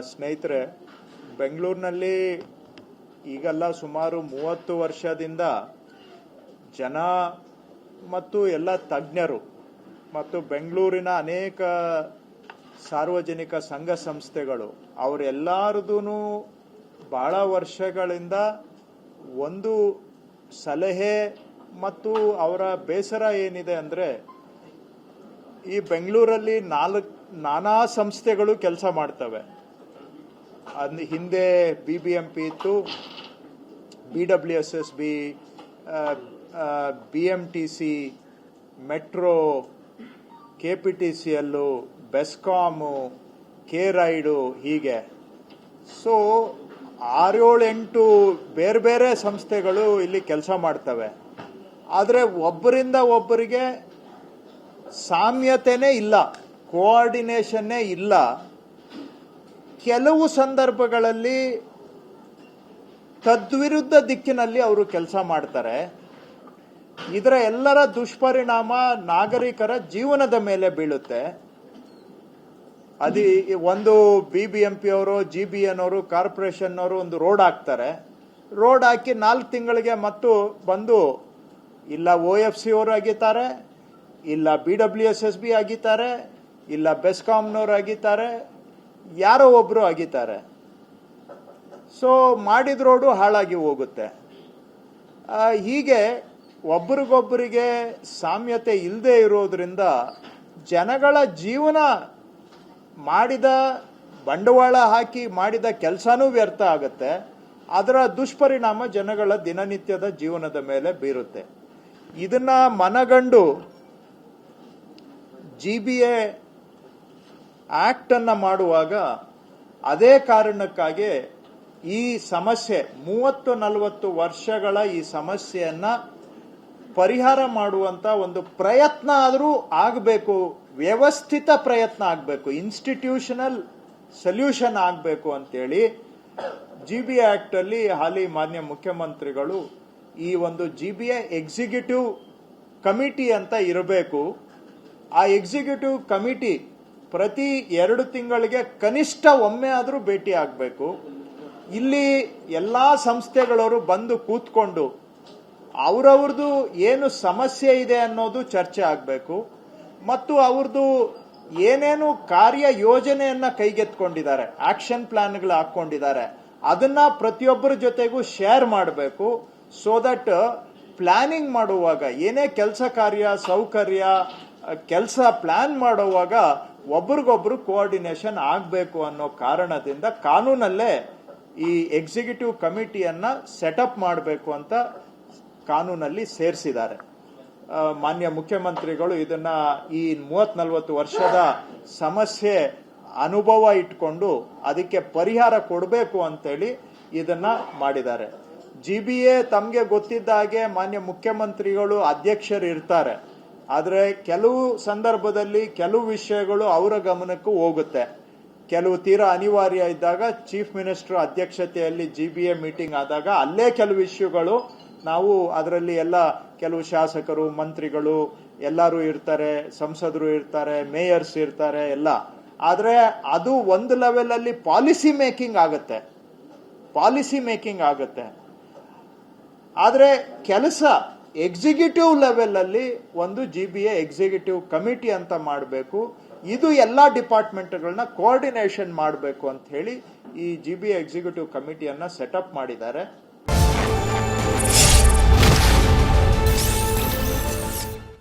ಸ್ನೇಹಿತರೆ, ಬೆಂಗಳೂರಿನಲ್ಲಿ ಈಗೆಲ್ಲ ಸುಮಾರು 30 ವರ್ಷದಿಂದ ಜನ ಮತ್ತು ಎಲ್ಲ ತಜ್ಞರು ಮತ್ತು ಬೆಂಗಳೂರಿನ ಅನೇಕ ಸಾರ್ವಜನಿಕ ಸಂಘ ಸಂಸ್ಥೆಗಳು ಅವರೆಲ್ಲರದೂ ಬಹಳ ವರ್ಷಗಳಿಂದ ಒಂದು ಸಲಹೆ ಮತ್ತು ಅವರ ಬೇಸರ ಏನಿದೆ ಅಂದರೆ, ಈ ಬೆಂಗಳೂರಲ್ಲಿ ನಾನಾ ಸಂಸ್ಥೆಗಳು ಕೆಲಸ ಮಾಡ್ತವೆ. ಹಿಂದೆ BBMP ಇತ್ತು, BWSSB, BMTC, metro, KPTCL, BESCOM, K RIDE, ಹೀಗೆ. ಸೊ 6-8 ಬೇರೆ ಬೇರೆ ಸಂಸ್ಥೆಗಳು ಇಲ್ಲಿ ಕೆಲಸ ಮಾಡ್ತವೆ. ಆದರೆ ಒಬ್ಬರಿಂದ ಒಬ್ಬರಿಗೆ ಸಾಮ್ಯತೆನೇ ಇಲ್ಲ, ಕೋಆರ್ಡಿನೇಷನ್ನೇ ಇಲ್ಲ. ಕೆಲವು ಸಂದರ್ಭಗಳಲ್ಲಿ ತದ್ವಿರುದ್ಧ ದಿಕ್ಕಿನಲ್ಲಿ ಅವರು ಕೆಲಸ ಮಾಡ್ತಾರೆ. ಇದರ ಎಲ್ಲರ ದುಷ್ಪರಿಣಾಮ ನಾಗರಿಕರ ಜೀವನದ ಮೇಲೆ ಬೀಳುತ್ತೆ. ಒಂದು BBMP ಅವರು, GBN ಅವರು, ಕಾರ್ಪೊರೇಷನ್ ಅವರು ಒಂದು ರೋಡ್ ಹಾಕ್ತಾರೆ. ರೋಡ್ ಹಾಕಿ 4 ತಿಂಗಳಿಗೆ ಮತ್ತು ಬಂದು ಇಲ್ಲ OFC ಅವರು ಆಗಿದ್ದಾರೆ, ಇಲ್ಲ BWSSB ಆಗಿದ್ದಾರೆ, ಇಲ್ಲ ಬೆಸ್ಕಾಂನವರು ಆಗಿದ್ದಾರೆ, ಯಾರೋ ಒಬ್ರು ಆಗಿದ್ದಾರೆ. ಸೊ ಮಾಡಿದ ರೋಡು ಹಾಳಾಗಿ ಹೋಗುತ್ತೆ. ಹೀಗೆ ಒಬ್ರಿಗೊಬ್ಬರಿಗೆ ಸಾಮ್ಯತೆ ಇಲ್ಲದೆ ಇರೋದ್ರಿಂದ ಜನಗಳ ಜೀವನ, ಮಾಡಿದ ಬಂಡವಾಳ ಹಾಕಿ ಮಾಡಿದ ಕೆಲಸನೂ ವ್ಯರ್ಥ ಆಗುತ್ತೆ. ಅದರ ದುಷ್ಪರಿಣಾಮ ಜನಗಳ ದಿನನಿತ್ಯದ ಜೀವನದ ಮೇಲೆ ಬೀರುತ್ತೆ. ಇದನ್ನ ಮನಗಂಡು GBA ಆಕ್ಟ್ ಅನ್ನ ಮಾಡುವಾಗ ಅದೇ ಕಾರಣಕ್ಕಾಗಿ ಈ ಸಮಸ್ಯೆ 30-40 ವರ್ಷಗಳ ಈ ಸಮಸ್ಯೆಯನ್ನ ಪರಿಹಾರ ಮಾಡುವಂತ ಒಂದು ಪ್ರಯತ್ನ ಆದರೂ ಆಗಬೇಕು, ವ್ಯವಸ್ಥಿತ ಪ್ರಯತ್ನ ಆಗಬೇಕು, ಇನ್ಸ್ಟಿಟ್ಯೂಷನಲ್ ಸೊಲ್ಯೂಷನ್ ಆಗಬೇಕು ಅಂತೇಳಿ GBA ಆಕ್ಟ್ ಅಲ್ಲಿ ಹಾಲಿ ಮಾನ್ಯ ಮುಖ್ಯಮಂತ್ರಿಗಳು ಈ ಒಂದು GBA ಎಕ್ಸಿಕ್ಯೂಟಿವ್ ಕಮಿಟಿ ಅಂತ ಇರಬೇಕು. ಆ ಎಕ್ಸಿಕ್ಯೂಟಿವ್ ಕಮಿಟಿ ಪ್ರತಿ 2 ತಿಂಗಳಿಗೆ ಕನಿಷ್ಠ ಒಮ್ಮೆ ಆದರೂ ಭೇಟಿ ಆಗಬೇಕು. ಇಲ್ಲಿ ಎಲ್ಲಾ ಸಂಸ್ಥೆಗಳವರು ಬಂದು ಕೂತ್ಕೊಂಡು ಅವರವ್ರದ್ದು ಏನು ಸಮಸ್ಯೆ ಇದೆ ಅನ್ನೋದು ಚರ್ಚೆ ಆಗಬೇಕು ಮತ್ತು ಅವ್ರದ್ದು ಏನೇನು ಕಾರ್ಯ ಯೋಜನೆಯನ್ನ ಕೈಗೆತ್ಕೊಂಡಿದ್ದಾರೆ, ಆಕ್ಷನ್ ಪ್ಲಾನ್ಗಳು ಹಾಕೊಂಡಿದ್ದಾರೆ, ಅದನ್ನ ಪ್ರತಿಯೊಬ್ಬರ ಜೊತೆಗೂ ಶೇರ್ ಮಾಡಬೇಕು. ಸೋ ದಟ್ ಪ್ಲಾನಿಂಗ್ ಮಾಡುವಾಗ ಏನೇ ಕೆಲಸ ಕಾರ್ಯ ಸೌಕರ್ಯ ಕೆಲಸ ಪ್ಲಾನ್ ಮಾಡುವಾಗ ಒಬ್ರಿಗೊಬ್ರು ಕೋಆರ್ಡಿನೇಷನ್ ಆಗಬೇಕು ಅನ್ನೋ ಕಾರಣದಿಂದ ಕಾನೂನಲ್ಲೇ ಈ ಎಕ್ಸಿಕ್ಯೂಟಿವ್ ಕಮಿಟಿಯನ್ನ ಸೆಟಪ್ ಮಾಡಬೇಕು ಅಂತ ಕಾನೂನಲ್ಲಿ ಸೇರಿಸಿದ್ದಾರೆ. ಮಾನ್ಯ ಮುಖ್ಯಮಂತ್ರಿಗಳು ಇದನ್ನ ಈ 30-40 ವರ್ಷದ ಸಮಸ್ಯೆ ಅನುಭವ ಇಟ್ಕೊಂಡು ಅದಕ್ಕೆ ಪರಿಹಾರ ಕೊಡಬೇಕು ಅಂತೇಳಿ ಇದನ್ನ ಮಾಡಿದ್ದಾರೆ. GBA ತಮಗೆ ಗೊತ್ತಿದ್ದ ಹಾಗೆ ಮಾನ್ಯ ಮುಖ್ಯಮಂತ್ರಿಗಳು ಅಧ್ಯಕ್ಷರು ಇರ್ತಾರೆ. ಆದರೆ ಕೆಲವು ಸಂದರ್ಭದಲ್ಲಿ ಕೆಲವು ವಿಷಯಗಳು ಅವರ ಗಮನಕ್ಕೂ ಹೋಗುತ್ತೆ. ಕೆಲವು ತೀರಾ ಅನಿವಾರ್ಯ ಇದ್ದಾಗ ಚೀಫ್ ಮಿನಿಸ್ಟರ್ ಅಧ್ಯಕ್ಷತೆಯಲ್ಲಿ GBA ಮೀಟಿಂಗ್ ಆದಾಗ ಅಲ್ಲೇ ಕೆಲವು ಇಶ್ಯೂಗಳು ನಾವು ಅದರಲ್ಲಿ ಎಲ್ಲ ಕೆಲವು ಶಾಸಕರು, ಮಂತ್ರಿಗಳು ಎಲ್ಲರೂ ಇರ್ತಾರೆ, ಸಂಸದರು ಇರ್ತಾರೆ, ಮೇಯರ್ಸ್ ಇರ್ತಾರೆ ಎಲ್ಲ. ಆದರೆ ಅದು ಒಂದು ಲೆವೆಲ್ ಅಲ್ಲಿ ಪಾಲಿಸಿ ಮೇಕಿಂಗ್ ಆಗುತ್ತೆ. ಆದರೆ ಕೆಲಸ ಎಕ್ಸಿಕ್ಯೂಟಿವ್ ಲೆವೆಲ್ ಅಲ್ಲಿ ಒಂದು GBA ಎಕ್ಸಿಕ್ಯೂಟಿವ್ ಕಮಿಟಿ ಅಂತ ಮಾಡಬೇಕು. ಇದು ಎಲ್ಲಾ ಡಿಪಾರ್ಟ್ಮೆಂಟ್ಗಳನ್ನ ಕೋಆರ್ಡಿನೇಷನ್ ಮಾಡಬೇಕು ಅಂತ ಹೇಳಿ ಈ GBA ಎಕ್ಸಿಕ್ಯೂಟಿವ್ ಕಮಿಟಿಯನ್ನ ಸೆಟಪ್ ಮಾಡಿದ್ದಾರೆ.